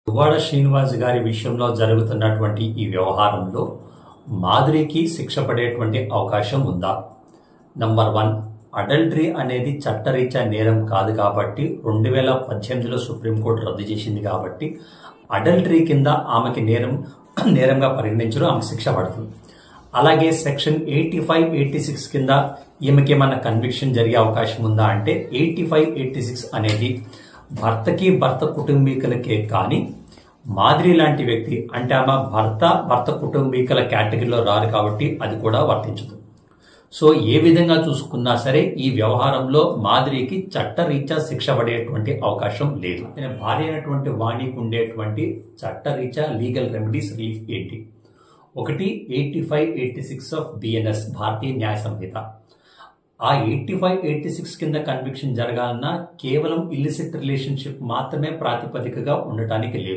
దువ్వాడ శ్రీనివాస్ గారి విషయంలో జరుగుతున్నటువంటి ఈ వ్యవహారంలో మాధురికి శిక్ష పడేటువంటి అవకాశం ఉందా? నంబర్ 1, అడల్టరీ అనేది చట్టరీత్యా నేరం కాదు కాబట్టి 2018లో సుప్రీంకోర్టు రద్దు చేసింది కాబట్టి అడల్టరీ కింద ఆమెకి నేరంగా పరిగణించరు, ఆమెకు శిక్ష పడుతుంది. అలాగే సెక్షన్ 85, 86 కింద ఈమెకి ఏమన్నా కన్విక్షన్ జరిగే అవకాశం ఉందా అంటే 85, 86 అనేది భర్త కుటుంబీకులకే కానీ మాధురి లాంటి వ్యక్తి అంటే ఆమె భర్త కుటుంబీకుల కేటగిరీలో రారు కాబట్టి అది కూడా వర్తించదు. సో ఏ విధంగా చూసుకున్నా సరే ఈ వ్యవహారంలో మాధురికి చట్టరీత్యా శిక్ష పడేటువంటి అవకాశం లేదు. భార్య అయినటువంటి వాణికి ఉండేటువంటి చట్టరీత్యా లీగల్ రెమెడీస్ రిలీఫ్ ఏంటి? ఒకటి 85, 86 ఆఫ్ BNS భారతీయ న్యాయ సంహిత. ఆ 85, 86 కింద కన్విక్షన్ జరగాలన్నా కేవలం ఇల్లిసిట్ రిలేషన్షిప్ మాత్రమే ప్రాతిపదికగా ఉండటానికి లేదు.